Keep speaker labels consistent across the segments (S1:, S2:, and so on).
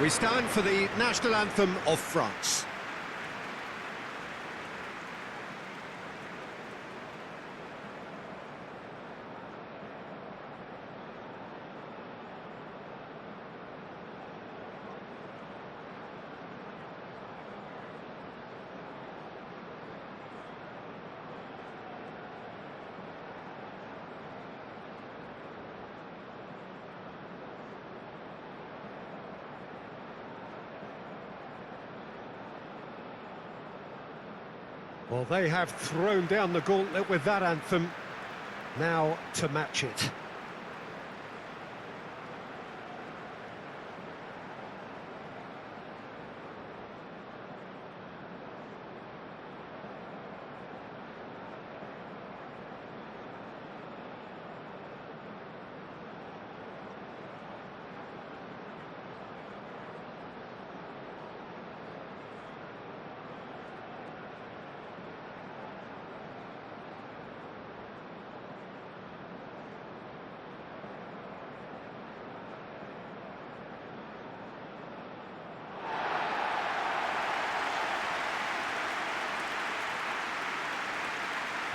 S1: We stand for the national anthem of France. Well, they have thrown down the gauntlet with that anthem. Now to match it.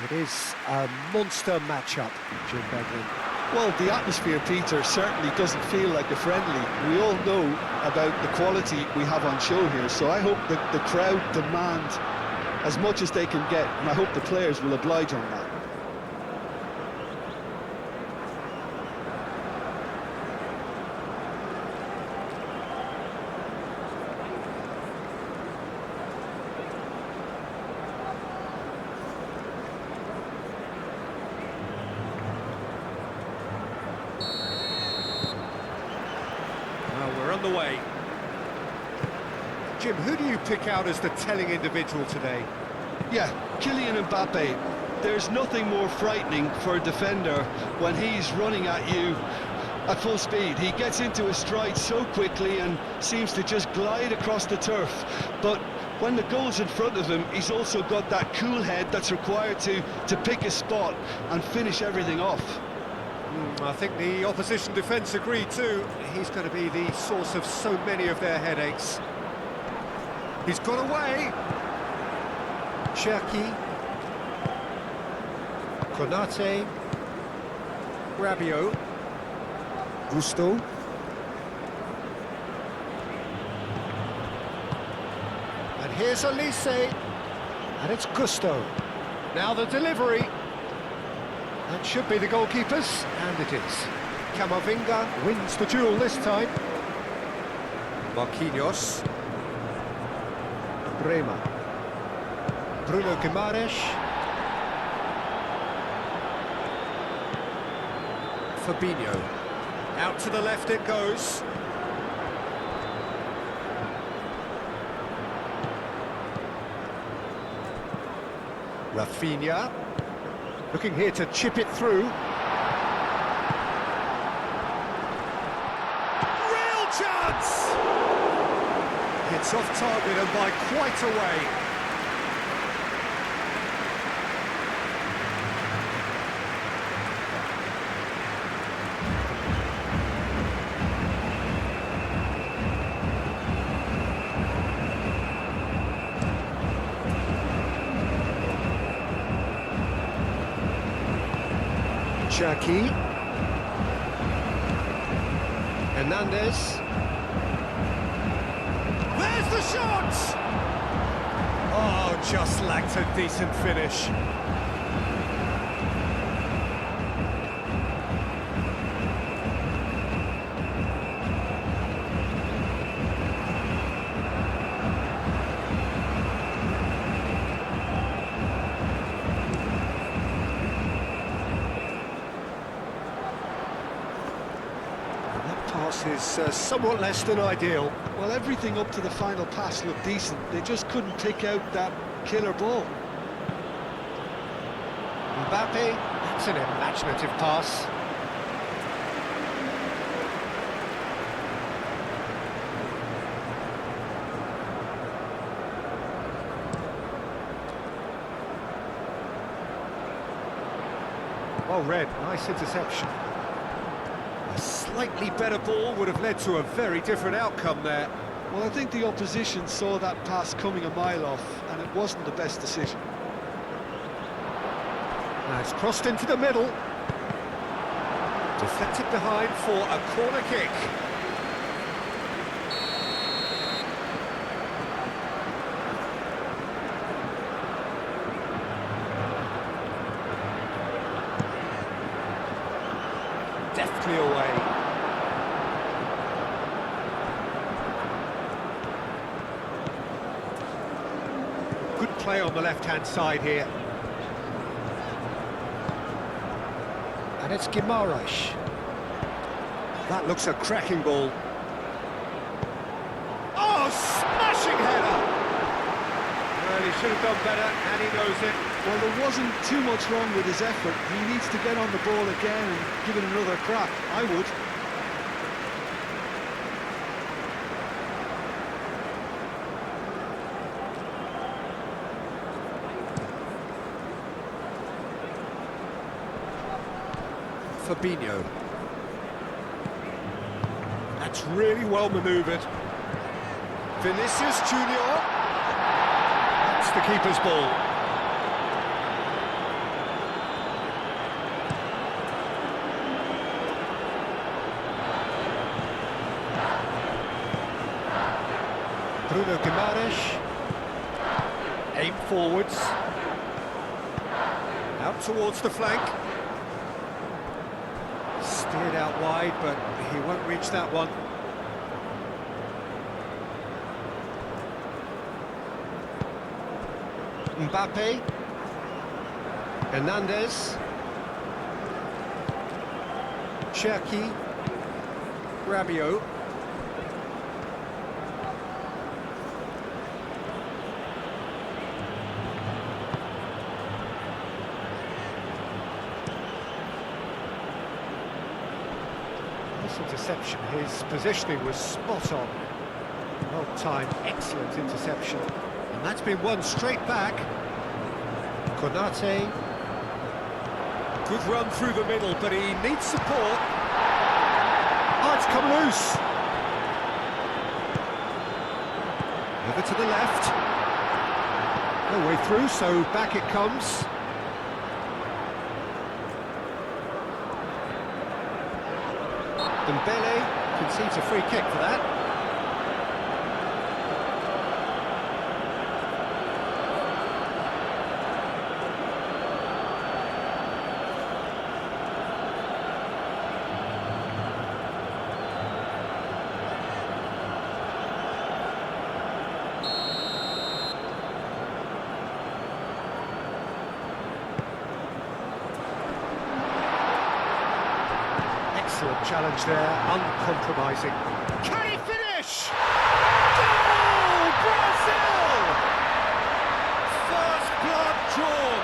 S1: It is a monster matchup, Jim Beglin.
S2: Well, the atmosphere, Peter, certainly doesn't feel like a friendly. We all know about the quality we have on show here, so I hope that the crowd demand as much as they can get, and I hope the players will oblige on that.
S1: The way. Jim, who do you pick out as the telling individual today?
S2: Yeah, Kylian Mbappe. There's nothing more frightening for a defender when he's running at you at full speed. He gets into his stride so quickly and seems to just glide across the turf. But when the goal's in front of him, he's also got that cool head that's required to pick his spot and finish everything off.
S1: I think the opposition defence agree too. He's going to be the source of so many of their headaches. He's got away. Cherki. Konate. Rabiot. Gusto. And here's Elise. And it's Gusto. Now the delivery. That should be the goalkeepers, and it is. Camavinga wins the duel this time. Marquinhos. Bremer. Bruno Guimaraes. Fabinho. Out to the left it goes. Rafinha. Looking here to chip it through. Real chance! It's off target and by quite a way. Cherki. Hernandez. There's the shot! Oh, just lacked a decent finish. Is somewhat less than ideal.
S2: Well, everything up to the final pass looked decent. They just couldn't pick out that killer ball.
S1: Mbappe, that's an imaginative pass. Well read, nice interception. A slightly better ball would have led to a very different outcome there.
S2: Well, I think the opposition saw that pass coming a mile off, and it wasn't the best decision.
S1: Now it's crossed into the middle. Deflected behind for a corner kick. Deftly away. Good play on the left-hand side here. And it's Guimaraes. That looks a cracking ball. Oh, smashing header! Well, he should have done better, and he knows it.
S2: Well, there wasn't too much wrong with his effort. He needs to get on the ball again and give it another crack. I would.
S1: Fabinho. That's really well manoeuvred. Vinicius Junior. That's the keeper's ball. Bruno Guimaraes. Aim forwards. Out towards the flank. Steered out wide, but he won't reach that one. Mbappe. Hernandez. Cherki. Rabiot. Interception, his positioning was spot on. Well timed, excellent interception. And that's been won straight back. Konate. Good run through the middle, but he needs support. Oh, it's come loose. Over to the left. No way through, so back it comes. Dembele concedes a free kick for that. Excellent challenge there, uncompromising. Can he finish? Goal! Brazil! First blood drawn.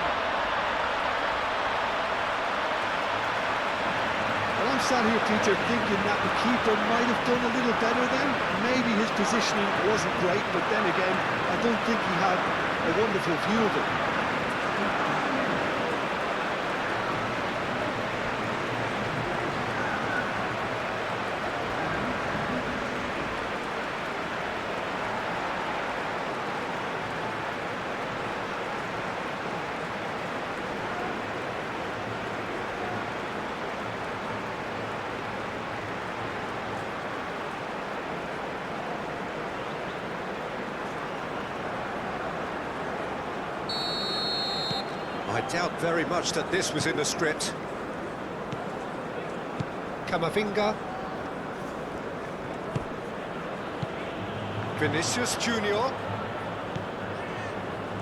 S2: Well, I'm sat here, Peter, thinking that the keeper might have done a little better then. Maybe his positioning wasn't great, but then again, I don't think he had a wonderful view of it.
S1: I doubt very much that this was in the script. Camavinga. Vinicius Junior.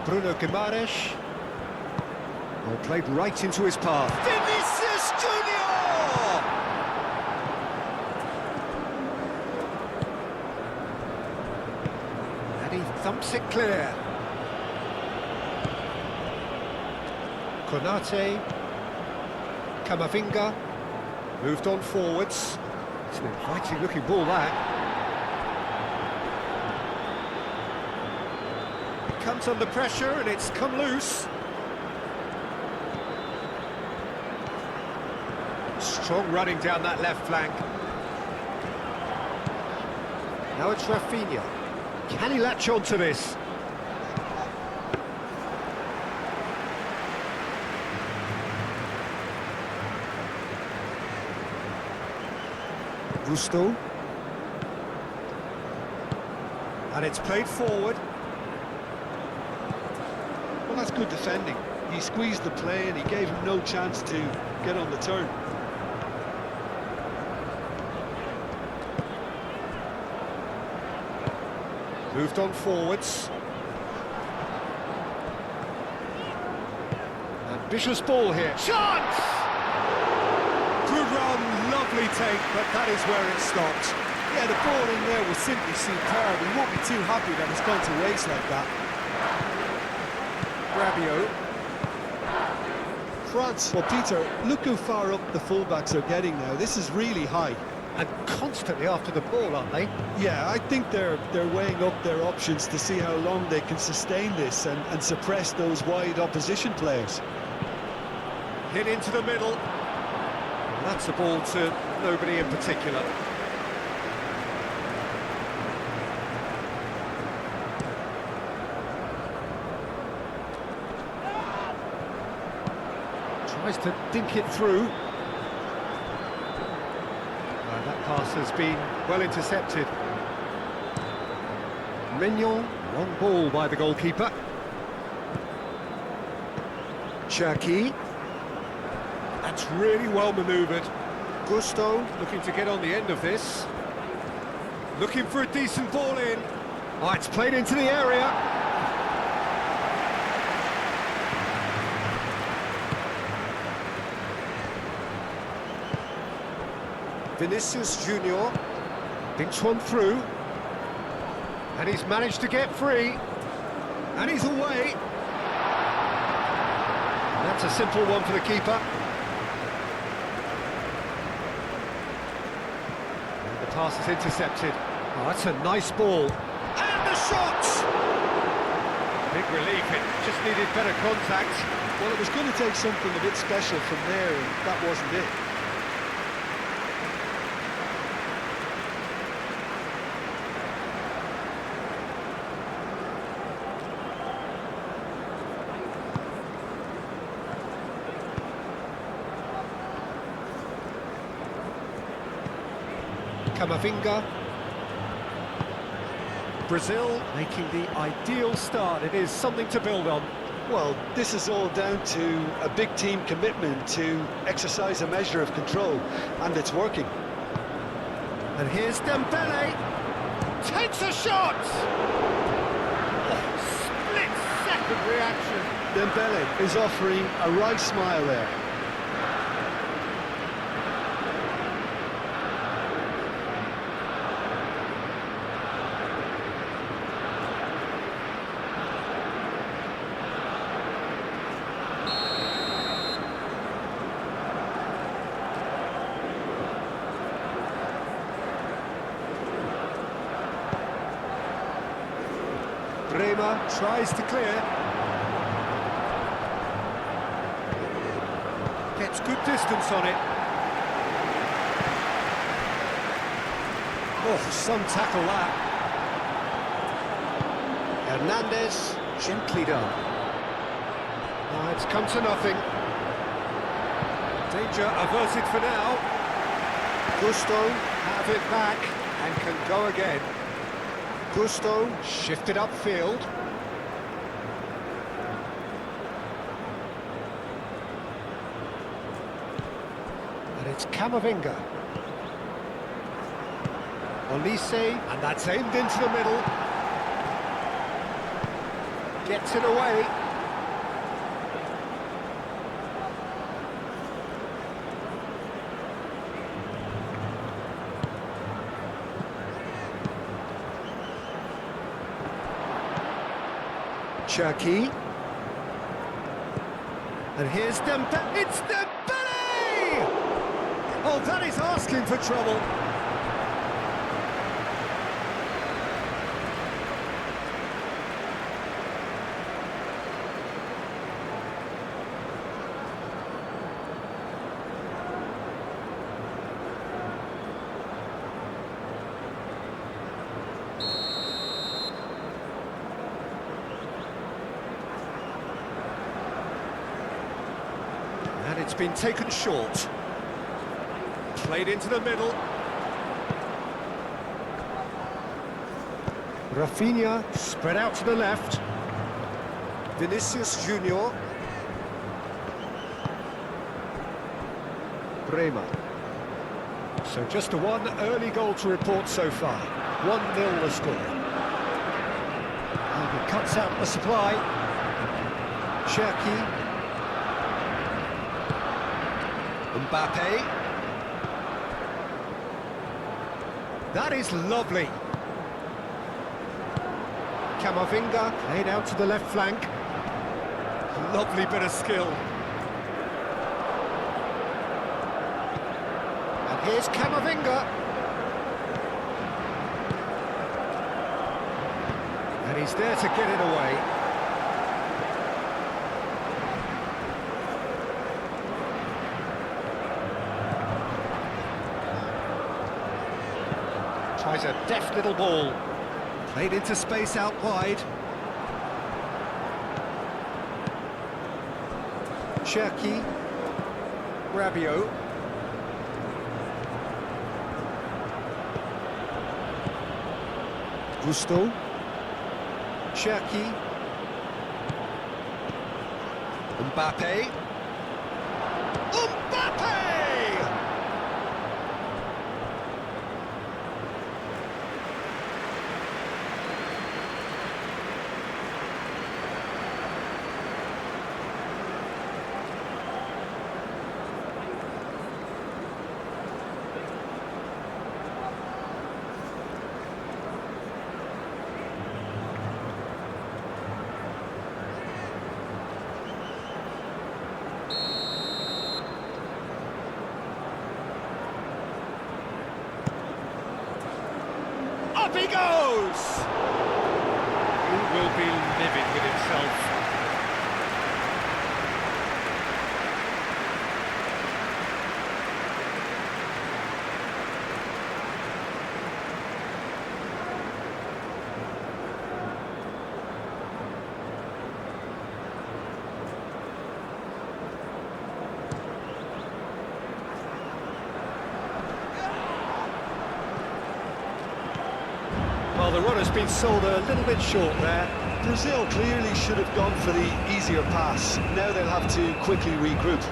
S1: Bruno Guimaraes. Well, played right into his path. Vinicius Junior! And he thumps it clear. Konate, Camavinga, moved on forwards. It's an inviting looking ball, that. It comes under pressure and it's come loose. Strong running down that left flank. Now it's Rafinha. Can he latch on to this? Gusto. And it's played forward.
S2: Well, that's good defending. He squeezed the play and he gave him no chance to get on the turn.
S1: Moved on forwards. Ambitious ball here. Chance! Good run, lovely take, but that is where it stopped.
S3: Yeah, the ball in there was simply superb. He won't be too happy that it's going to waste like that.
S1: Rabiot.
S2: France. Well, Peter, look how far up the fullbacks are getting now. This is really high.
S1: And constantly after the ball, aren't they?
S2: Yeah, I think they're weighing up their options to see how long they can sustain this and suppress those wide opposition players.
S1: Hit into the middle. That's a ball to nobody in particular. Tries to dink it through. That pass has been well intercepted. Mignon, long ball by the goalkeeper. Cherki. That's really well manoeuvred. Gusto looking to get on the end of this. Looking for a decent ball in. Oh, it's played into the area. Vinicius Junior thinks one through, and he's managed to get free, and he's away. And that's a simple one for the keeper. And the pass is intercepted. Oh, that's a nice ball. And the shot! Big relief, it just needed better contact.
S2: Well, it was going to take something a bit special from there, and that wasn't it.
S1: Camavinga. Brazil making the ideal start. It is something to build on.
S2: Well, this is all down to a big team commitment to exercise a measure of control, and it's working.
S1: And here's Dembele. Takes a shot! Oh, split-second reaction.
S2: Dembele is offering a wry smile there.
S1: Bremer tries to clear. Gets good distance on it. Oh, some tackle that. Hernandez, gently done. Oh, it's come to nothing. Danger averted for now. Gusto have it back and can go again. Gusto shifted upfield. And it's Camavinga. Olise, and that's aimed into the middle. Gets it away. Cherki. And here's Dembele. It's Dembele! Oh, that is asking for trouble. It's been taken short. Played into the middle. Rafinha spread out to the left. Vinicius Junior. Bremer. So just one early goal to report so far. 1-0 the score. And he cuts out the supply. Cherki. Mbappe. That is lovely. Camavinga played out to the left flank. Lovely bit of skill. And here's Camavinga. And he's there to get it away. Tries a deft little ball. Played into space out wide. Cherki. Rabiot. Gusto. Cherki. Mbappe. Mbappe! Up he goes! He will be livid with himself. Well, the run has been sold a little bit short there.
S2: Brazil clearly should have gone for the easier pass. Now they'll have to quickly regroup.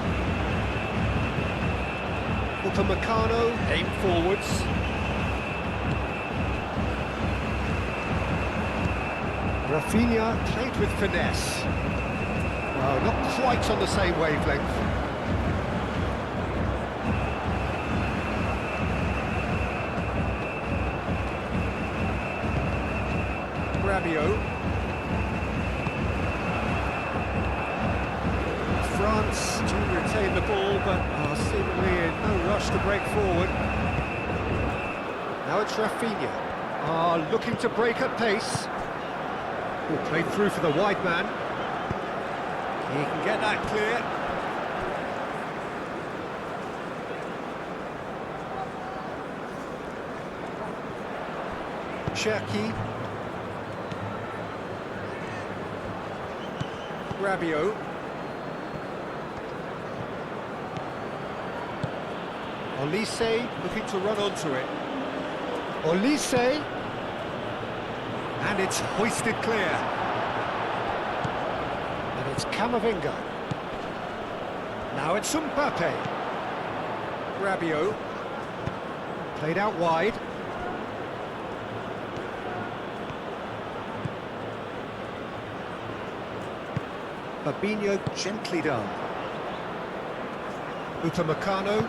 S1: Upamecano aim forwards. Rafinha played with finesse. Well, not quite on the same wavelength. Rabiot. France do retain the ball, but are seemingly in no rush to break forward. Now it's Rafinha. Looking to break at pace. Played through for the wide man. He can get that clear. Cherki. Rabiot. Olise looking to run onto it. Olise. And it's hoisted clear. And it's Camavinga. Now it's Mbappe. Rabiot. Played out wide. Fabinho gently done. Upamecano.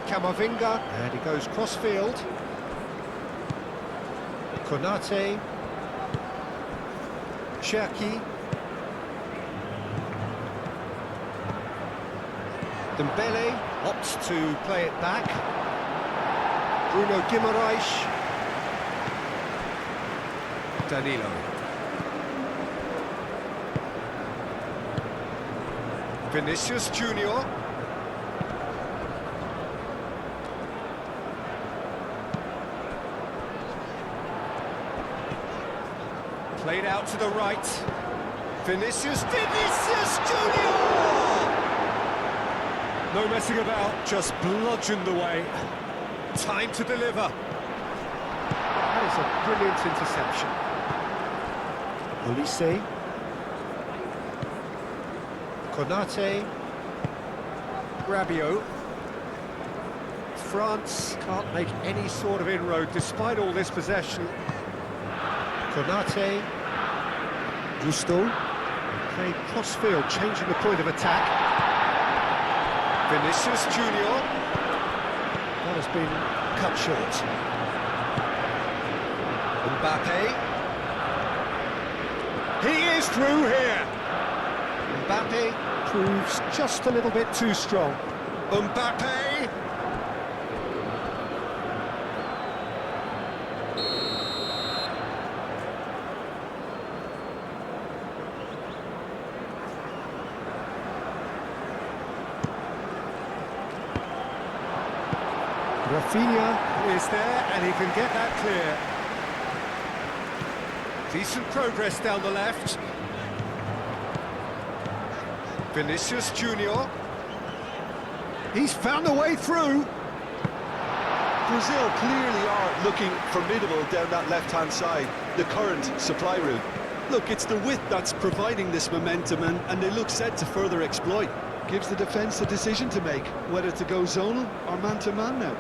S1: Camavinga, and he goes cross-field. Konate. Cherki. Dembele opts to play it back. Bruno Guimaraes. Danilo. Vinicius Junior. Played out to the right. Vinicius Junior! No messing about, just bludgeoned away. Time to deliver. That is a brilliant interception. Olise. Konate. Rabiot. France can't make any sort of inroad despite all this possession. Konate. Gusto. Played cross-field, changing the point of attack. Vinicius Junior. That has been cut short. Mbappe. He is through here. Mbappe proves just a little bit too strong. Mbappe. Rafinha is there, and he can get that clear. Decent progress down the left. Vinicius Junior. He's found a way through.
S2: Brazil clearly are looking formidable down that left-hand side, the current supply route. Look, it's the width that's providing this momentum, and they look set to further exploit. Gives the defence a decision to make, whether to go zonal or man-to-man now.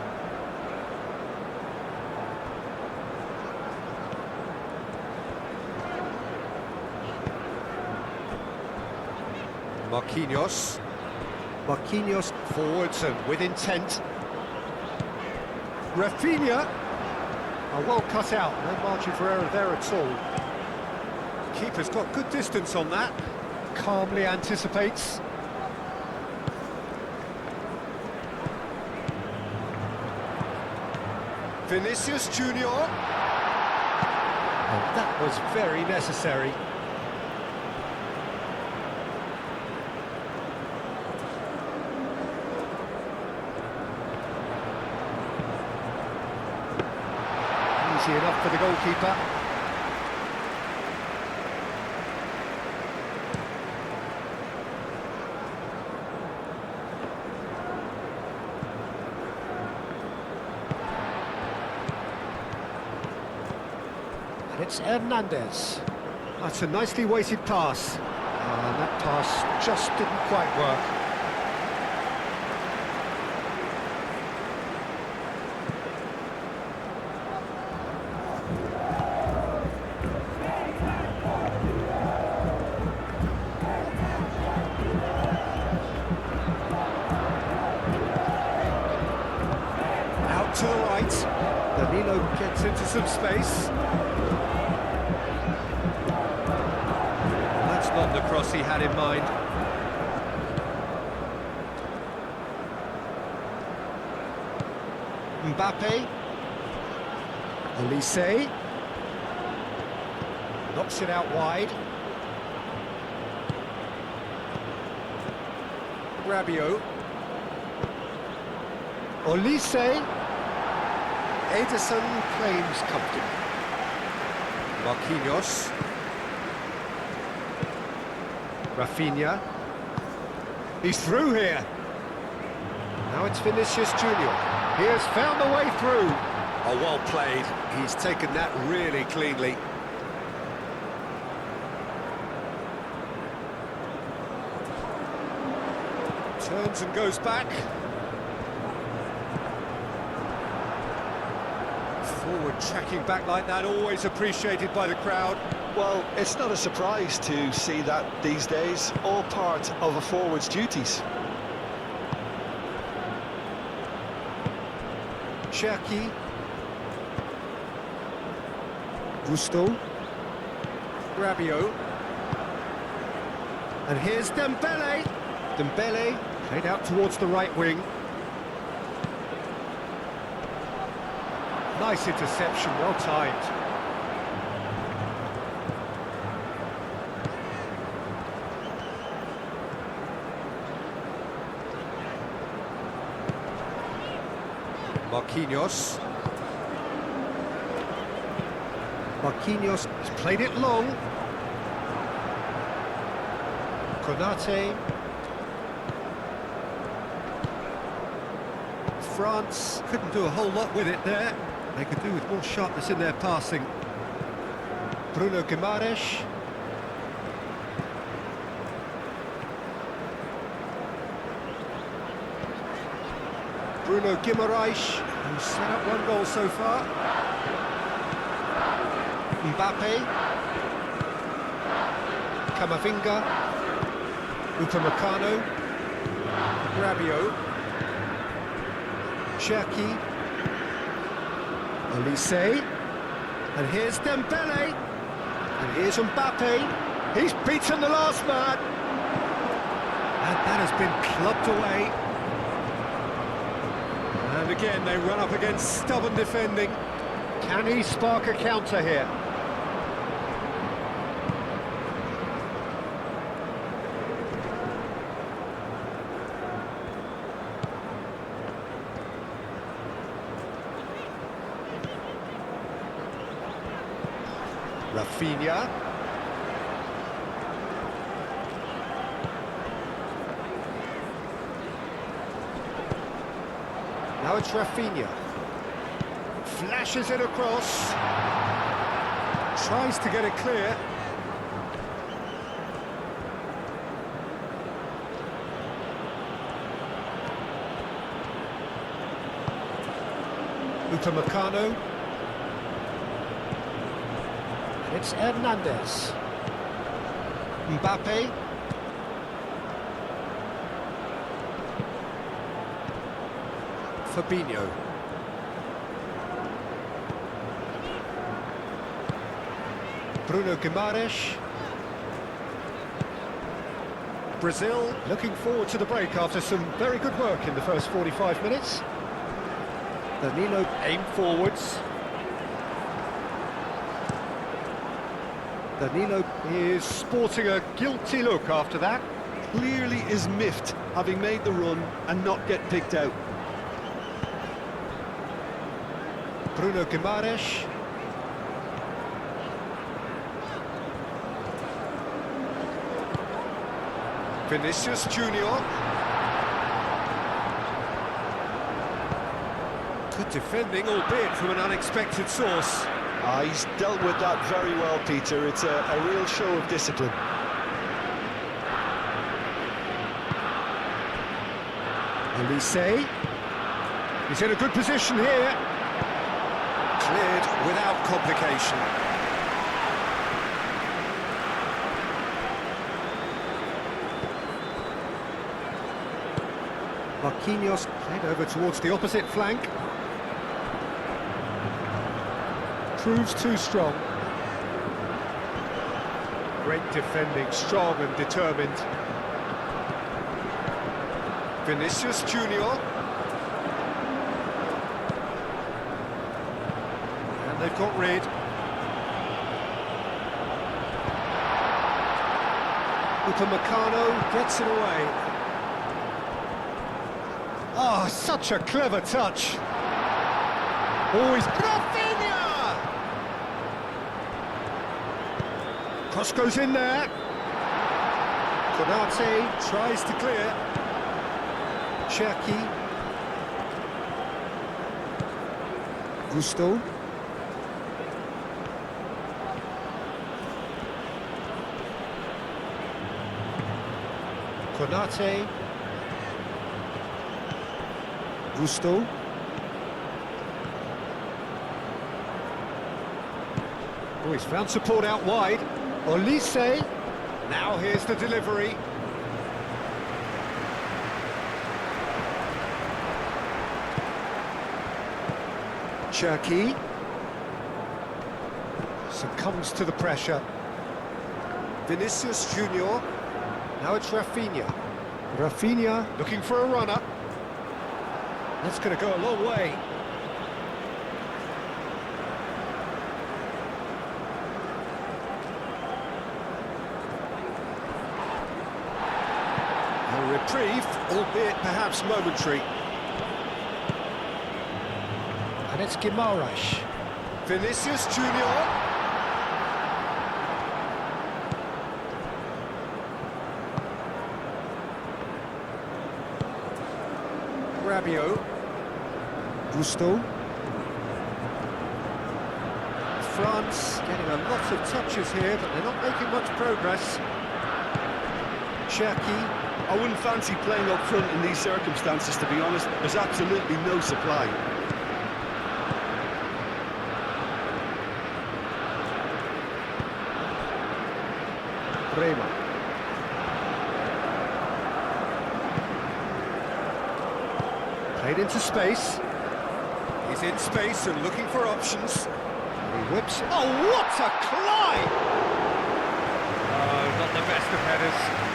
S1: Marquinhos. Marquinhos forwards and with intent. Rafinha. Oh, well cut out, no margin for error there at all. Keeper's got good distance on that. Calmly anticipates. Vinicius Junior. Oh, that was very necessary. Easy enough for the goalkeeper. And it's Hernandez. That's a nicely weighted pass. And that pass just didn't quite work. To the right, Danilo gets into some space. That's not the cross he had in mind. Mbappe. Olise. Knocks it out wide. Rabiot. Olise. Ederson claims comfortably. Marquinhos. Rafinha. He's through here. Now it's Vinicius Junior. He has found the way through. Oh, well played. He's taken that really cleanly. Turns and goes back. Forward tracking back like that, always appreciated by the crowd.
S2: Well, it's not a surprise to see that these days, all part of a forward's duties.
S1: Cherki. Gusto. Rabiot. And here's Dembele. Dembele played out towards the right wing. Nice interception, well timed. Marquinhos. Marquinhos has played it long. Konate. France couldn't do a whole lot with it there. They could do with more sharpness in their passing. Bruno Guimaraes. Bruno Guimaraes, who's set up one goal so far. Mbappe. Camavinga. Upamecano. Rabiot. Cherki. Olise. And here's Dembele. And here's Mbappe. He's beaten the last man. And that has been clubbed away. And again, they run up against stubborn defending. Can he spark a counter here? Rafinha. Now it's Rafinha. Flashes it across. Tries to get it clear. Upamecano. It's Hernandez. Mbappe. Fabinho. Bruno Guimaraes. Brazil looking forward to the break after some very good work in the first 45 minutes. Danilo aim forwards. Danilo is sporting a guilty look after that.
S2: Clearly is miffed, having made the run and not get picked out.
S1: Bruno Guimaraes. Vinicius Junior. Good defending, albeit from an unexpected source.
S2: He's dealt with that very well, Peter. It's a real show of discipline.
S1: Olise. He's in a good position here. Cleared without complication. Marquinhos played over towards the opposite flank. Proves too strong. Great defending, strong and determined. Vinicius Junior. And they've got rid. Upamecano gets it away. Oh, such a clever touch. Always Rafinha! Cross goes in there. Konate tries to clear. Cherki. Gusto. Konate. Gusto. Oh, he's found support out wide. Olise. Now here's the delivery. Cherki succumbs to the pressure. Vinicius Junior. Now it's Rafinha. Rafinha looking for a runner. That's going to go a long way. A reprieve, albeit perhaps momentary. And it's Guimaraes. Vinicius Junior. Rabiot. Gusto. France getting a lot of touches here, but they're not making much progress. Cherki.
S2: I wouldn't fancy playing up front in these circumstances, to be honest. There's absolutely no supply.
S1: Bremer. Played into space. He's in space and looking for options. He whips. Oh, what a climb! Oh, not the best of headers.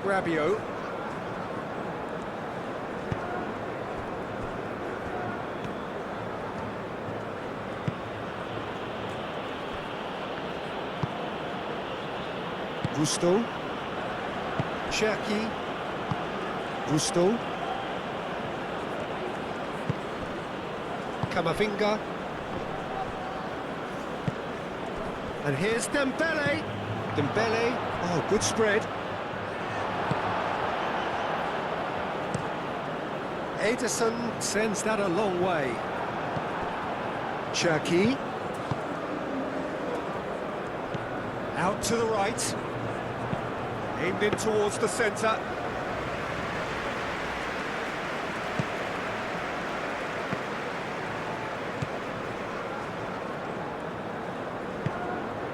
S1: Rabiot. Gusto. Cherki. Gusto. Camavinga. And here's Dembele. Dembele. Oh, good spread. Ederson sends that a long way. Cherki. Out to the right. Aimed in towards the centre.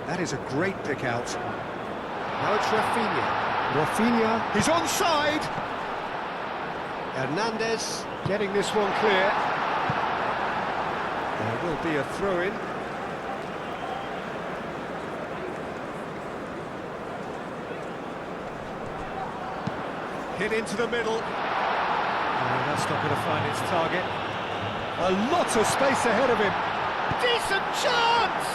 S1: That is a great pick out. Now it's Rafinha. Rafinha, he's onside! Hernandez getting this one clear. There will be a throw-in. Hit into the middle. Oh, that's not going to find its target. A lot of space ahead of him. Decent chance!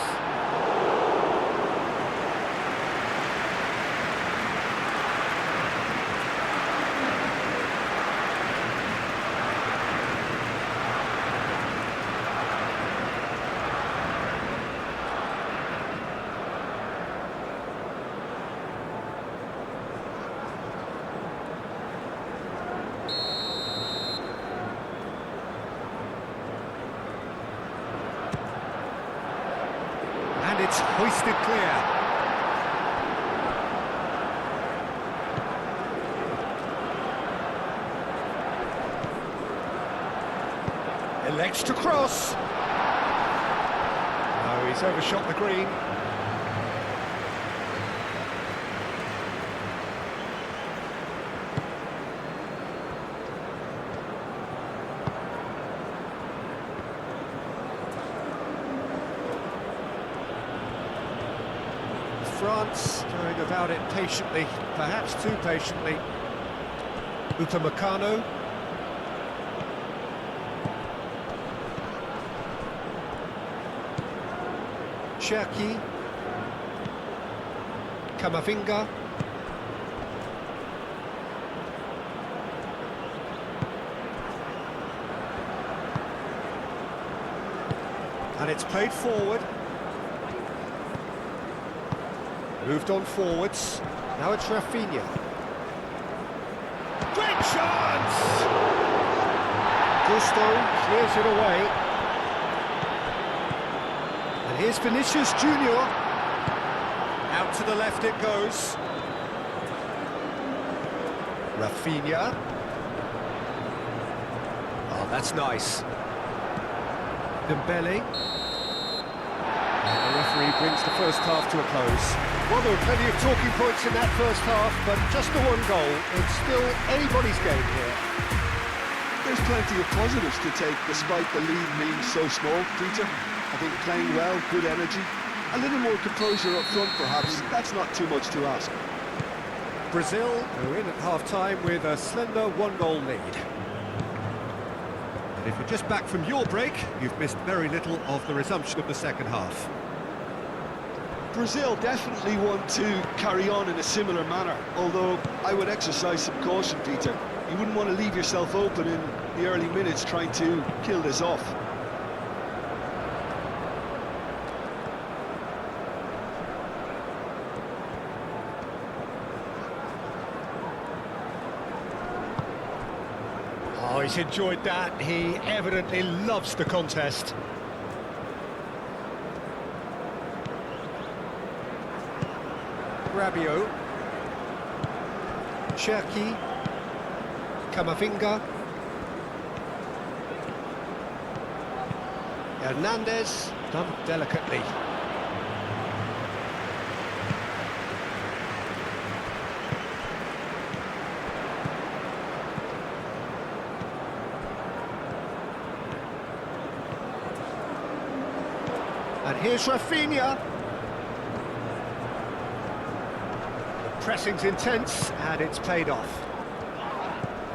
S1: And it's hoisted clear. Elects to cross. No, he's overshot the green. France going about it patiently, perhaps too patiently. Upamecano. Cherki. Camavinga. And it's played forward. Moved on forwards. Now it's Rafinha. Great chance! Gusto clears it away. And here's Vinicius Junior. Out to the left it goes. Rafinha. Oh, that's nice. Dembele. And the referee brings the first half to a close. Well, there were plenty of talking points in that first half, but just the one goal. It's still anybody's game here.
S2: There's plenty of positives to take, despite the lead being so small, Peter. I think playing well, good energy, a little more composure up front, perhaps. That's not too much to ask.
S1: Brazil go in at half-time with a slender one-goal lead. And if you're just back from your break, you've missed very little of the resumption of the second half.
S2: Brazil definitely want to carry on in a similar manner, although I would exercise some caution, Peter. You wouldn't want to leave yourself open in the early minutes trying to kill this off.
S1: Oh, he's enjoyed that. He evidently loves the contest. Rabiot. Cherki. Camavinga. Hernandez, done delicately. And here's Rafinha. The pressing's intense, and it's paid off.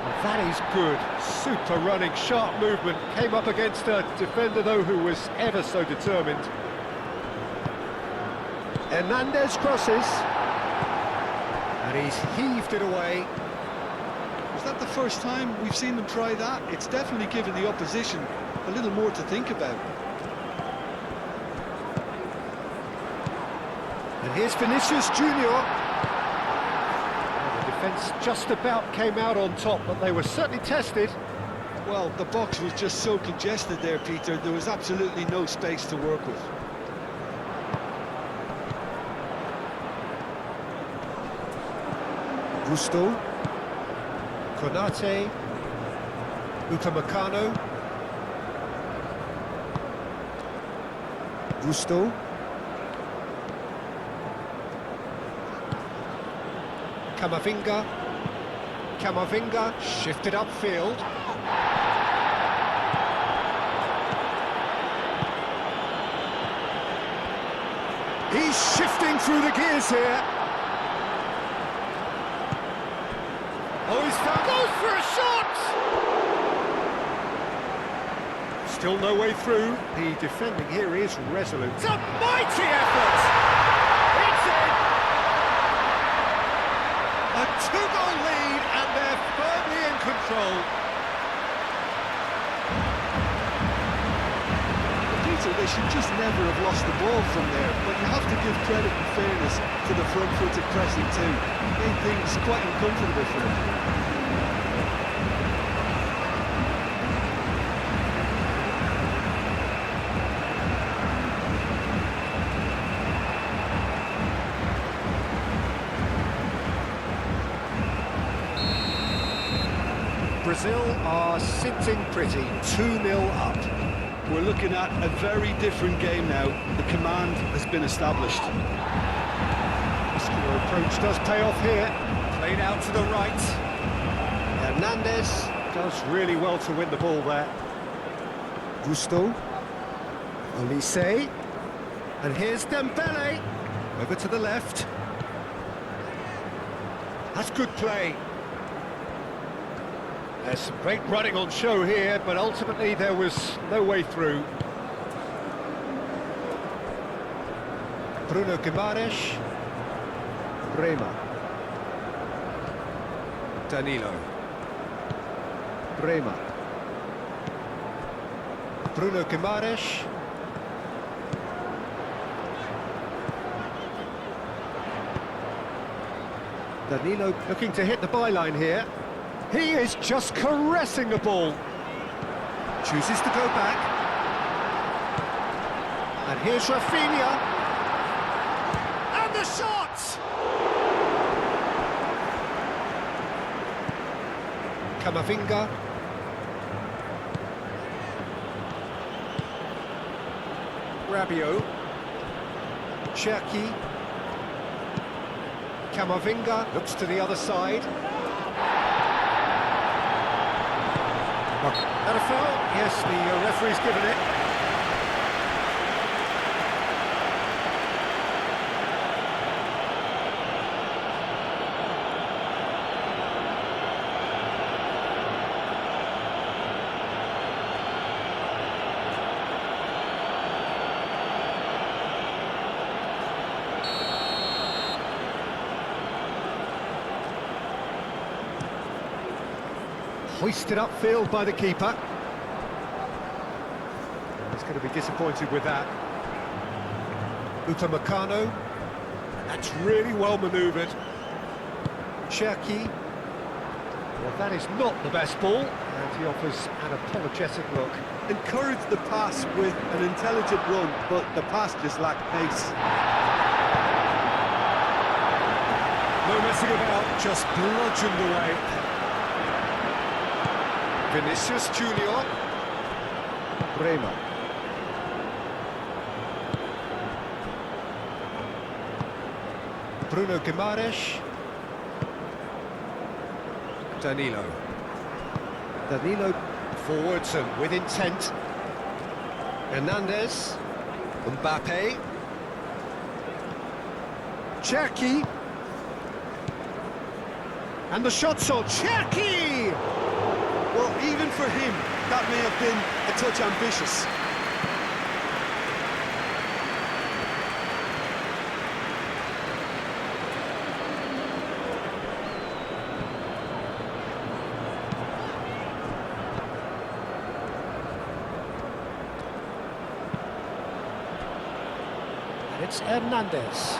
S1: And that is good. Super running, sharp movement. Came up against a defender, though, who was ever so determined. Hernandez crosses. And he's heaved it away.
S2: Is that the first time we've seen them try that? It's definitely given the opposition a little more to think about.
S1: And here's Vinicius Junior. The defence just about came out on top, but they were certainly tested.
S2: Well, the box was just so congested there, Peter. There was absolutely no space to work with.
S1: Gusto. Konate. Upamecano. Gusto. Camavinga. Camavinga shifted upfield. He's shifting through the gears here. Oh, he's found. Goes for a shot! Still no way through. The defending here is resolute. It's a mighty effort! It's in! A two-goal lead, and they're firmly in control.
S2: Peter, they should just never have lost the ball from there, but you have to give credit and fairness to the front-footed pressing too. Made things quite uncomfortable for them.
S1: Brazil are sitting pretty, 2-0 up.
S2: We're looking at a very different game now. The command has been established.
S1: Muscular approach does pay off here. Played out to the right. Hernandez does really well to win the ball there. Gusto. Olise. And here's Dembele. Over to the left. That's good play. There's some great running on show here, but ultimately there was no way through. Bruno Guimaraes. Bremer. Danilo. Bremer. Bruno Guimaraes. Danilo looking to hit the byline here. He is just caressing the ball. Chooses to go back. And here's Rafinha. And the shot! Camavinga. Rabiot. Cherki. Camavinga looks to the other side. That a foul? Yes, the referee's given it. Hoisted upfield by the keeper. He's going to be disappointed with that. Upamecano. That's really well manoeuvred. Cherki. Well, that is not the best ball, and he offers an apologetic look.
S3: Encourage the pass with an intelligent run, but the pass just lacked pace.
S1: No messing about, just bludgeoned away. Vinicius Junior. Bremer. Bruno Guimaraes. Danilo. Danilo forwards and with intent. Hernandez. Mbappe. Cherki. And the shot's on Cherki!
S3: Well, even for him, that may have been a touch ambitious.
S1: And it's Hernandez.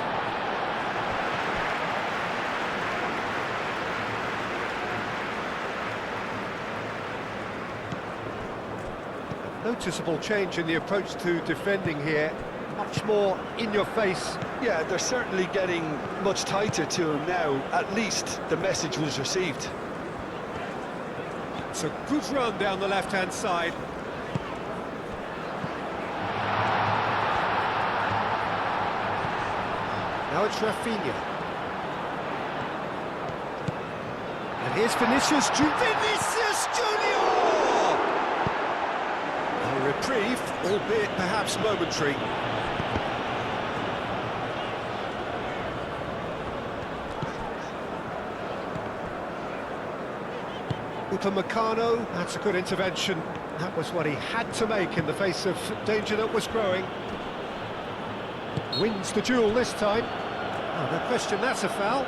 S1: Noticeable change in the approach to defending here. Much more in your face.
S2: Yeah, they're certainly getting much tighter to him now. At least the message was received.
S1: It's a good run down the left-hand side. Now it's Rafinha. And here's Vinicius Junior. Vinicius Junior! A reprieve, albeit perhaps momentary. Upamecano, that's a good intervention. That was what he had to make in the face of danger that was growing. Wins the duel this time. Oh, no question, that's a foul.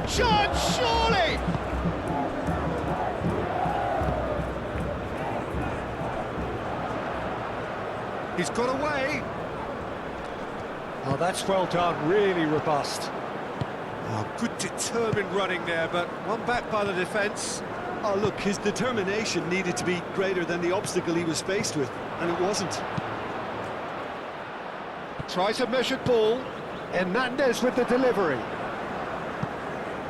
S1: Shot, surely! He's got away. Oh, that's well done, really robust. Oh, good determined running there, but one back by the defence.
S3: Oh, look, his determination needed to be greater than the obstacle he was faced with, and it wasn't.
S1: Tries a measured ball. Hernandez with the delivery.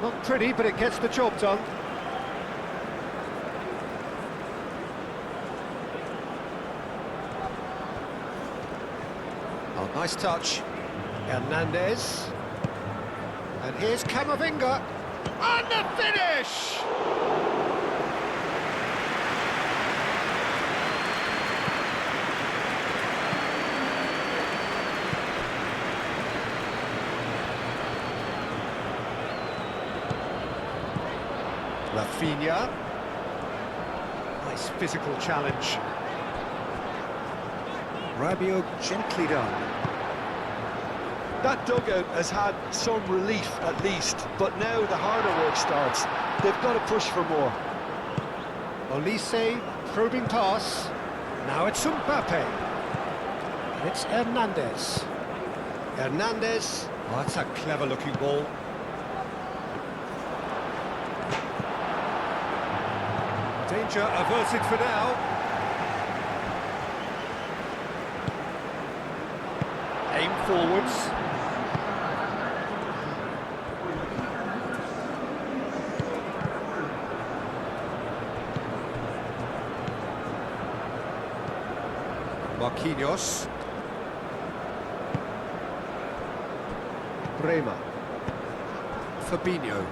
S1: Not pretty, but it gets the job done. Oh, nice touch. Hernandez. And here's Camavinga. And the finish! Rafinha. Nice physical challenge. Rabiot gently done.
S2: That dugout has had some relief at least, but now the harder work starts. They've got to push for more.
S1: Olise, probing pass. Now it's Mbappe. And it's Hernandez. Hernandez. Oh, that's a clever-looking ball. Danger averted for now. Aim forwards. Marquinhos. Bremer. Fabinho.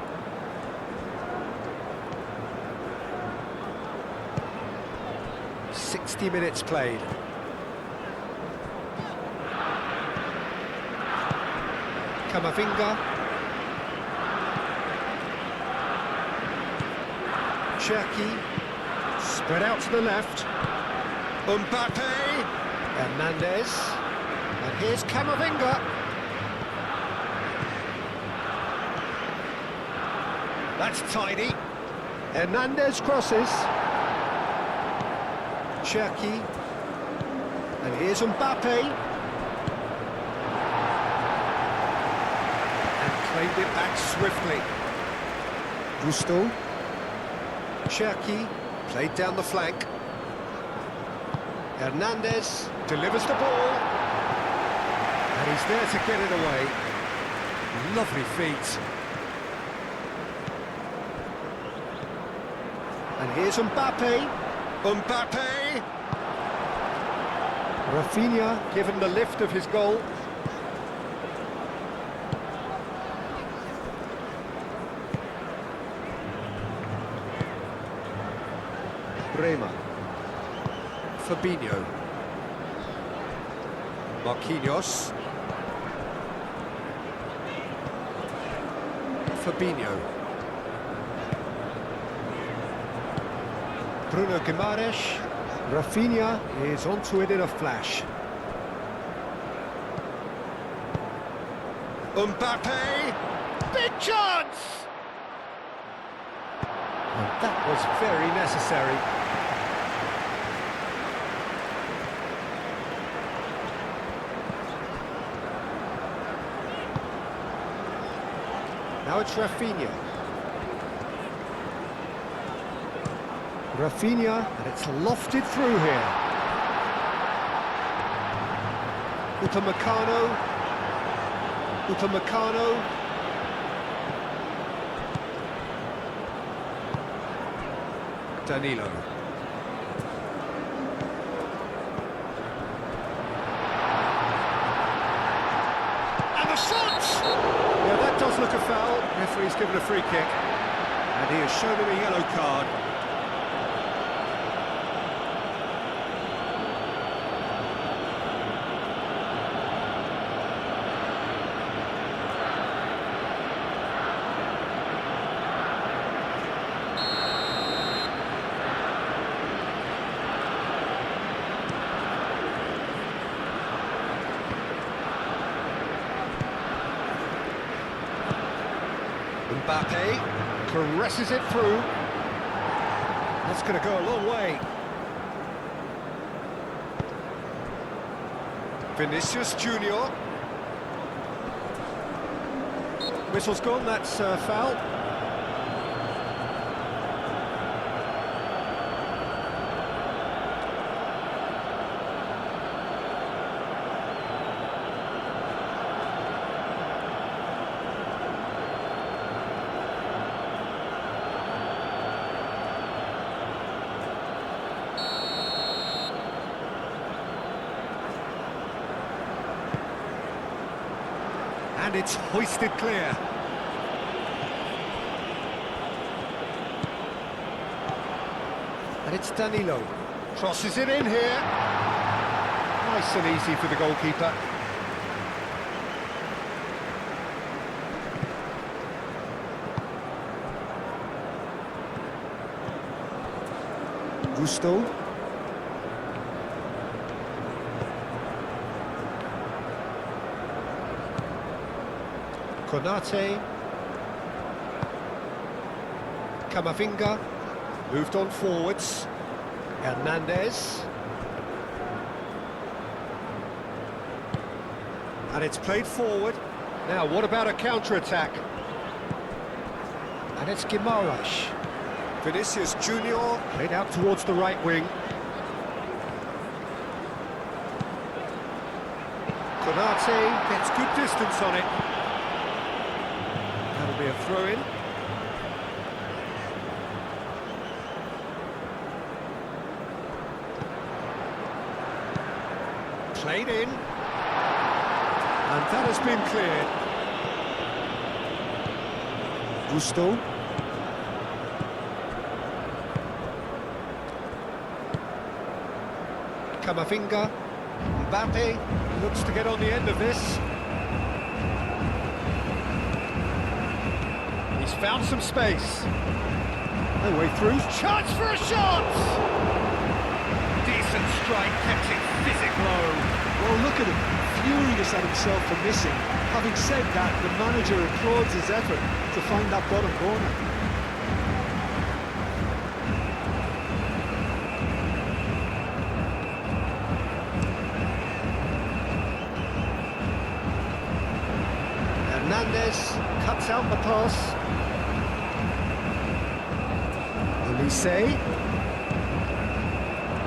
S1: "60 minutes played. Camavinga. Cherki. Spread out to the left. Mbappe. Hernandez. And here's Camavinga. That's tidy. Hernandez crosses. Cherki. And here's Mbappe. And claimed it back swiftly. Gusto. Cherki. Played down the flank. Hernandez delivers the ball. And he's there to get it away. Lovely feet. And here's Mbappe. Mbappe! Rafinha given the lift of his goal. Bremer. Fabinho. Marquinhos. Fabinho. Bruno Guimaraes. Rafinha is onto it in a flash. Mbappe! Big chance! And that was very necessary. Now it's Rafinha. Rafinha, and it's lofted through here. Upamecano. Upamecano. Danilo. And the shot! Yeah, that does look a foul. Referee's given a free kick. And he has shown him a yellow card. Mbappe caresses it through. That's going to go a long way. Vinicius Junior. Whistle's gone, that's foul. And it's hoisted clear. And it's Danilo. Crosses it in here. Nice and easy for the goalkeeper. Gusto. Konate. Camavinga. Moved on forwards. Hernandez. And it's played forward. Now, what about a counter-attack? And it's Guimaraes. Vinicius Junior. Played out towards the right wing. Konate gets good distance on it. That'll be a throw-in. Played in. And that has been cleared. Gusto. Camavinga. Mbappe looks to get on the end of this. found some space. No way through. Chance for a shot! Decent strike, kept it physic low.
S3: Well, look at him, furious at himself for missing. Having said that, the manager applauds his effort to find that bottom corner.
S1: Hernandez cuts out the pass. Olise.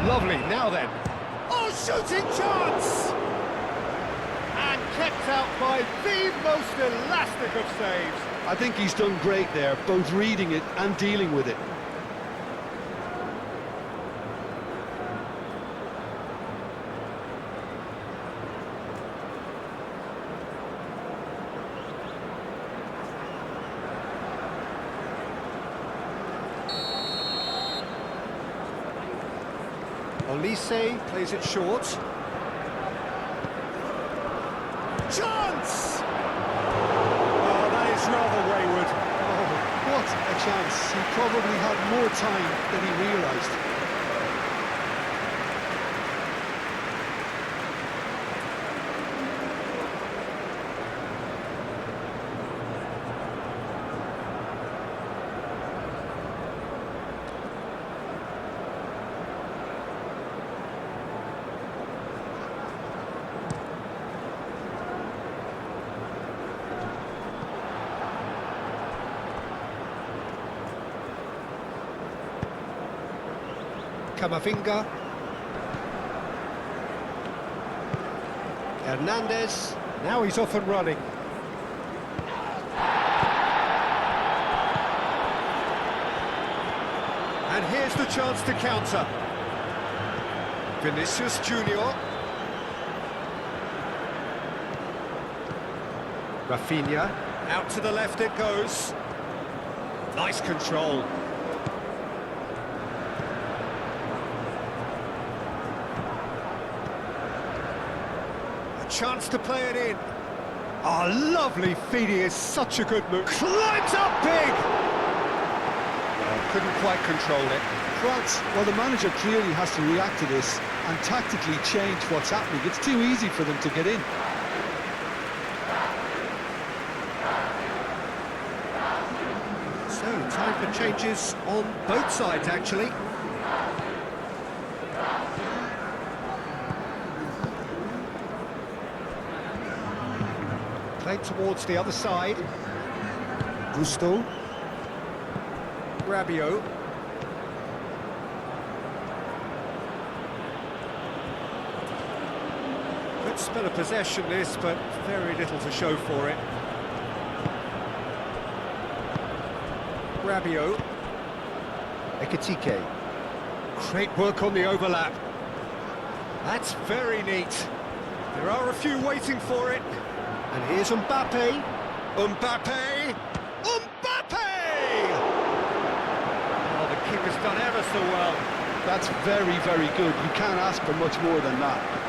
S1: Lovely, now then. Oh, shooting chance! And kept out by the most elastic of saves.
S2: I think he's done great there, both reading it and dealing with it.
S1: Olise plays it short. Chance! Oh, that is rather wayward.
S3: Oh, what a chance. He probably had more time than he realised.
S1: Camavinga. Hernandez. Now he's off and running. And here's the chance to counter. Vinicius Junior. Rafinha. Out to the left it goes. Nice control. Chance to play it in. Oh, lovely feed, he is such a good move. Climbs up big! Couldn't quite control it.
S3: France, well, the manager clearly has to react to this and tactically change what's happening. It's too easy for them to get in.
S1: So, time for changes on both sides, actually. Played towards the other side. Gusto. Rabiot. Good spell of possession this, but very little to show for it. Rabiot. Ekitike. Great work on the overlap. That's very neat. There are a few waiting for it. And here's Mbappe. Mbappe! Mbappe! Oh, the keeper's done ever so well.
S2: That's very, very good. You can't ask for much more than that.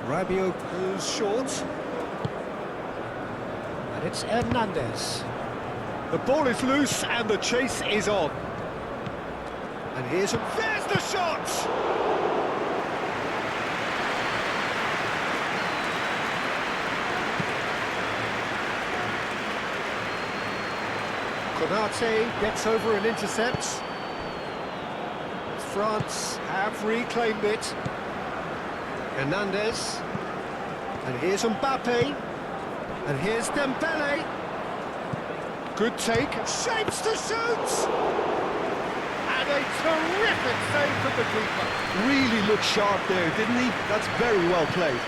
S1: Rabiot goes short. And it's Hernandez. The ball is loose and the chase is on. And there's the shot! Konate gets over and intercepts. France have reclaimed it. Hernandez. And here's Mbappe. And here's Dembele. Good take. Shapes to shoot! And a terrific save from the keeper.
S2: Really looked sharp there, didn't he? That's very well played.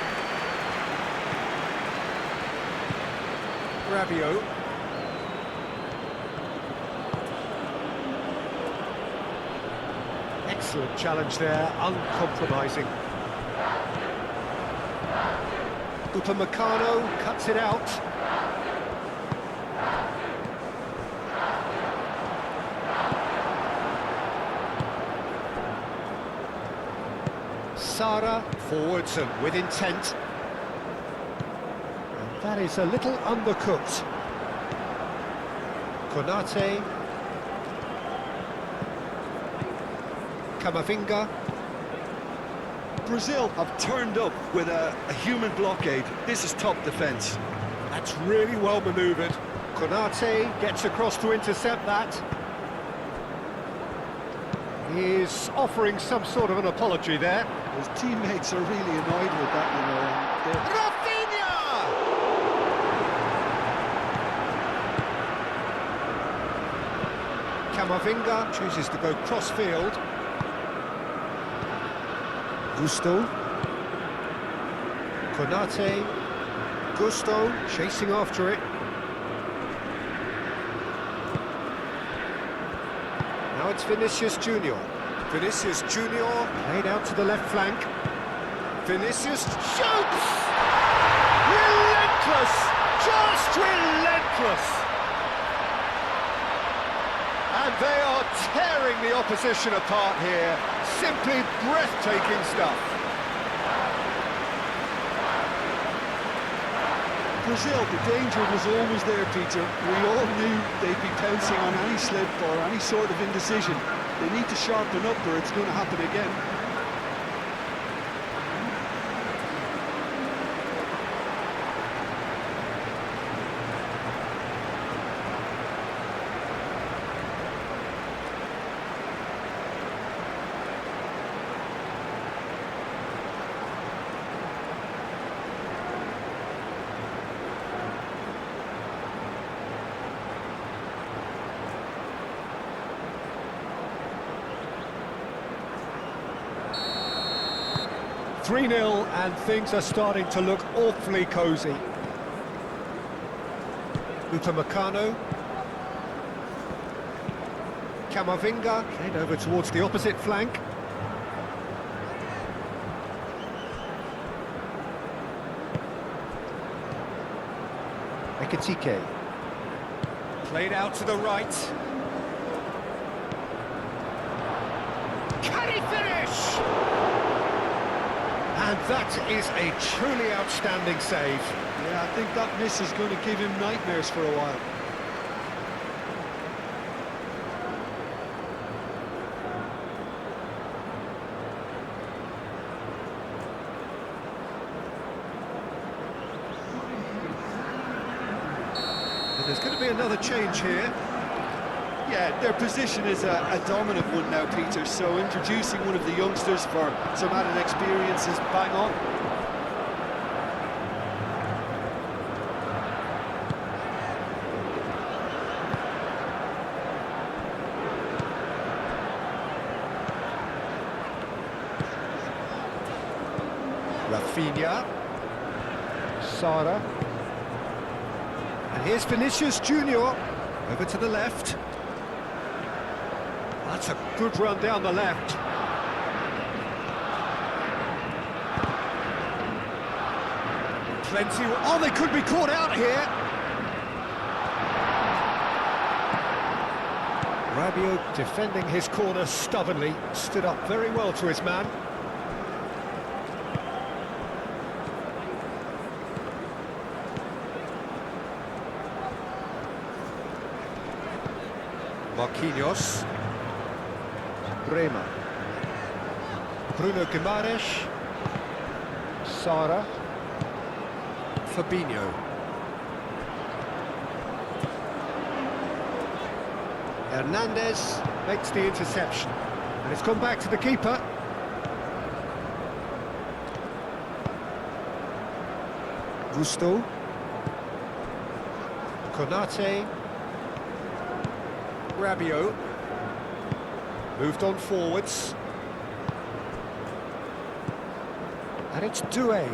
S1: Rabiot. Excellent challenge there, uncompromising. Upamecano cuts it out. Sara forwards and with intent. And that is a little undercooked. Konate. Camavinga.
S2: Brazil have turned up with a human blockade. This is top defence.
S1: That's really well manoeuvred. Konate gets across to intercept that. He's offering some sort of an apology there.
S3: His teammates are really annoyed with that, you know.
S1: And Camavinga chooses to go cross-field. Gusto. Konate. Gusto chasing after it. Now it's Vinicius Junior. Vinicius Junior played out to the left flank. Vinicius shoots! Relentless! Just relentless! And they are tearing the opposition apart here. Simply breathtaking stuff.
S3: Brazil, the danger was always there, Peter. We all knew they'd be pouncing on any slip or any sort of indecision. They need to sharpen up or it's going to happen again.
S1: Three-0, and things are starting to look awfully cosy. Upamecano. Camavinga played over towards the opposite flank. Ekitike. Played out to the right. Can he finish? And that is a truly outstanding save.
S3: Yeah, I think that miss is going to give him nightmares for a while.
S1: And there's going to be another change here.
S2: Yeah, their position is a dominant one now, Peter, so introducing one of the youngsters for some added experience is bang on.
S1: Rafinha. Sara. And here's Vinicius Junior. Over to the left. That's a good run down the left. Plenty. Oh, they could be caught out here. Rabiot defending his corner stubbornly, stood up very well to his man. Marquinhos. Bremer. Bruno Guimaraes. Sara. Fabinho. Hernandez makes the interception. And it's gone back to the keeper. Gusto. Konate. Rabiot. Moved on forwards. And it's Doué.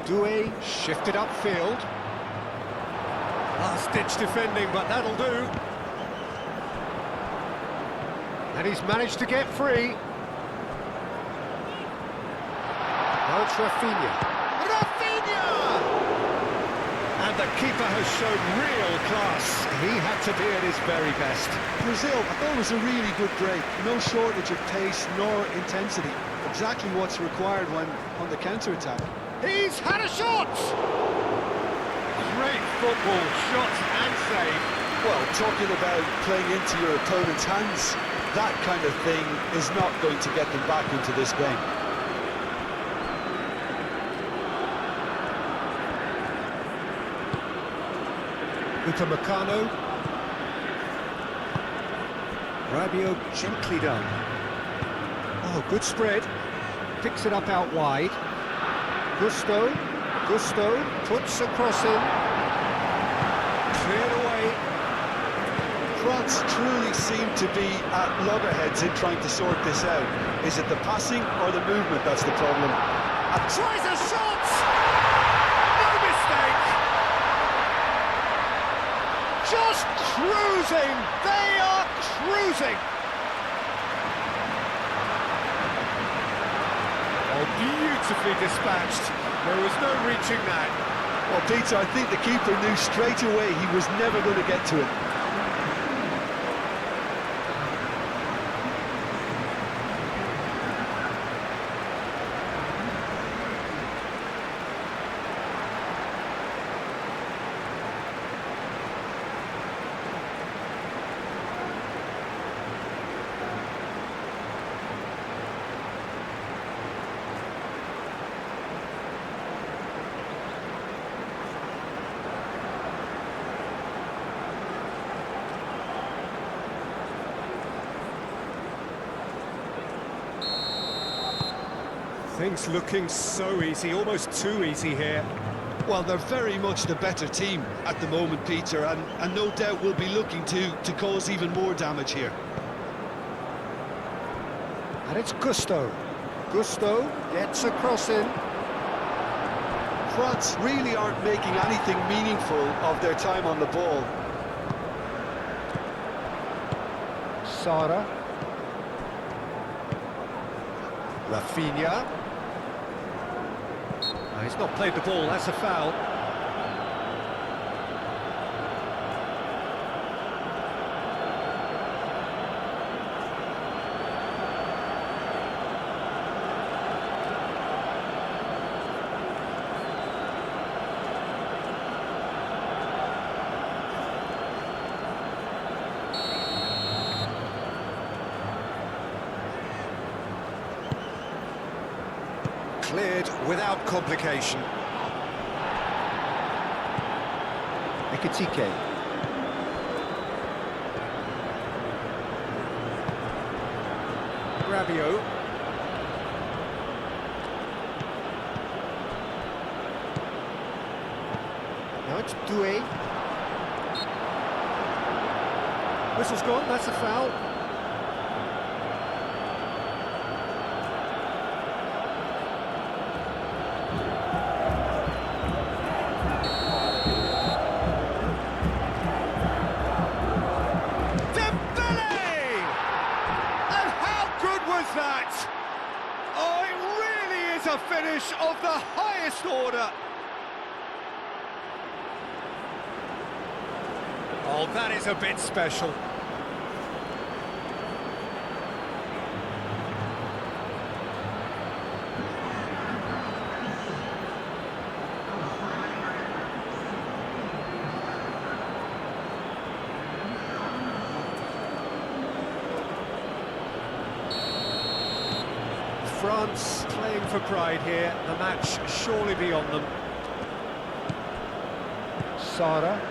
S1: Doué shifted upfield. Last-ditch defending, but that'll do. And he's managed to get free. Now it's Rafinha. Rafinha! And the keeper has shown real class. He had to be at his very best.
S3: Brazil, I thought it was a really good break. No shortage of pace nor intensity. Exactly what's required when on the counter-attack.
S1: He's had a shot! Great football, shot and save.
S3: Well, talking about playing into your opponent's hands, that kind of thing is not going to get them back into this game.
S1: Upamecano. Rabiot gently done. Oh, good spread. Picks it up out wide. Gusto puts a cross in. Cleared away.
S3: France truly seem to be at loggerheads in trying to sort this out. Is it the passing or the movement that's the problem?
S1: Tries a shot! No mistake! Just cruising! They are cruising! Oh, beautifully dispatched. There was no reaching that.
S3: Well, Peter, I think the keeper knew straight away he was never going to get to it.
S1: Things looking so easy, almost too easy here.
S2: Well, they're very much the better team at the moment, Peter, and no doubt will be looking to cause even more damage here.
S1: And it's Gusto. Gusto gets a cross in.
S3: France really aren't making anything meaningful of their time on the ball.
S1: Sara. Rafinha. He's not played the ball, that's a foul. Cleared without complication. Ekitike. Rabiot. Now it's Doué. Whistle's gone, that's a foul. That! Oh, it really is a finish of the highest order. Oh, that is a bit special. France playing for pride here, the match surely beyond them. Sara.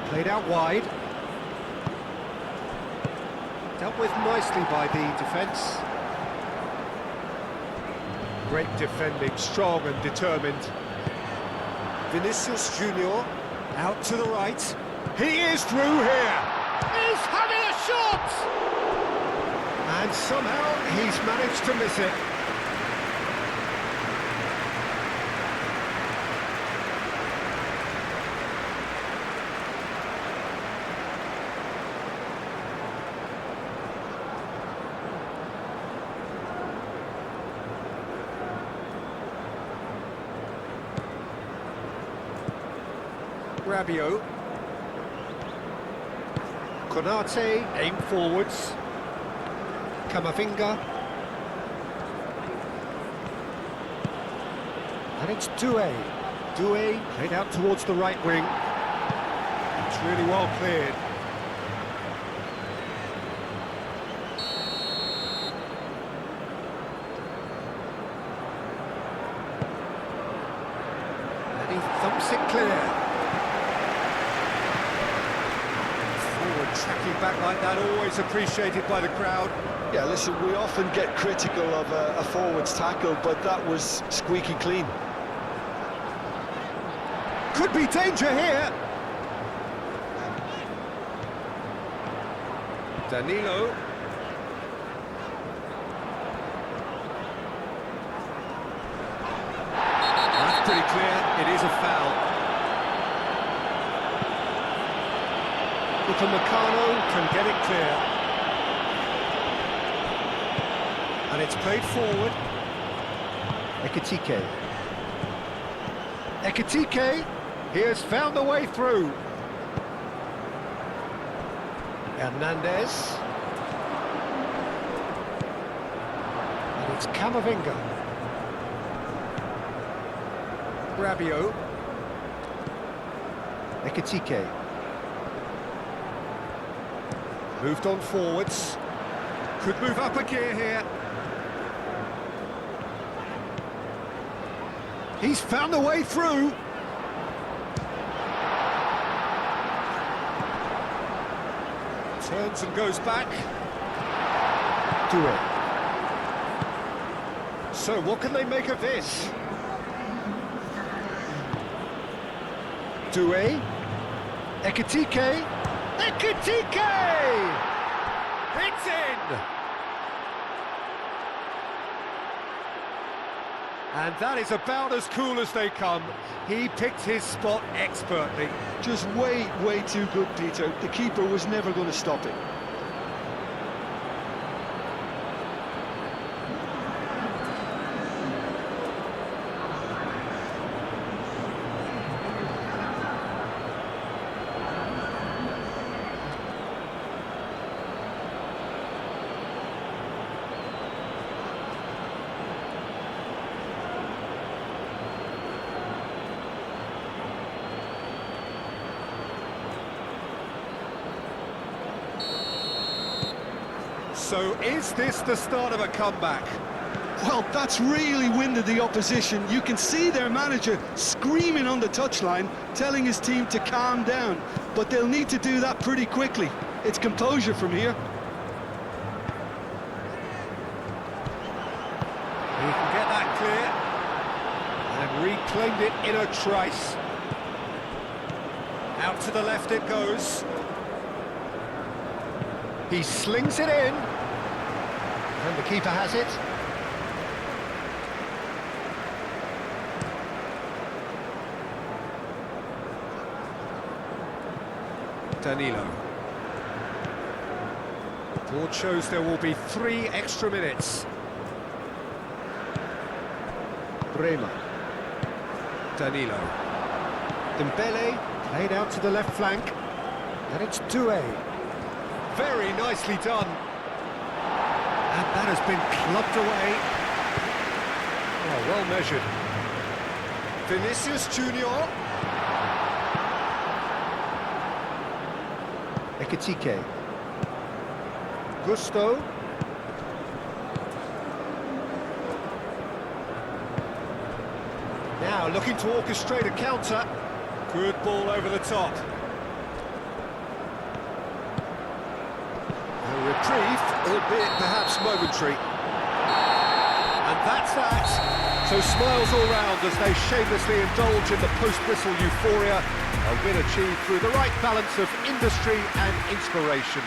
S1: Played out wide. Dealt with nicely by the defence. Great defending, strong and determined. Vinicius Junior, out to the right. He is through here. He's having a shot! And somehow he's managed to miss it. Rabiot. Konate, aim forwards. Camavinga. And it's Doué. Doué played out towards the right wing. It's really well cleared. And he thumps it clear. Tracking back like that, always appreciated by the crowd.
S2: Yeah, listen, we often get critical of a forward's tackle, but that was squeaky clean.
S1: Could be danger here. Danilo. That's pretty clear, it is a foul. Upamecano can get it clear. And it's played forward. Ekitike. Ekitike, he has found the way through. Hernandez. And it's Camavinga. Rabiot. Ekitike. Moved on forwards. Could move up a gear here. He's found a way through. Turns and goes back. Doué. So what can they make of this? Doué. Ekitike. Ekitike! It's in! And that is about as cool as they come. He picked his spot expertly.
S3: Just way too good, Peter. The keeper was never going to stop it.
S1: So is this the start of a comeback?
S3: Well, that's really winded the opposition. You can see their manager screaming on the touchline, telling his team to calm down. But they'll need to do that pretty quickly. It's composure from here.
S1: He can get that clear. And reclaimed it in a trice. Out to the left it goes. He slings it in. And the keeper has it. Danilo. Board shows there will be 3 extra minutes. Bremer. Danilo. Dembele, played out to the left flank. And it's Doué. Very nicely done. And that has been clubbed away. Oh, well measured. Vinicius Junior. Ekitike. Gusto. Now looking to orchestrate a counter. Good ball over the top. A reprieve, albeit perhaps momentary. And that's that. So smiles all round as they shamelessly indulge in the post-whistle euphoria, a win achieved through the right balance of industry and inspiration.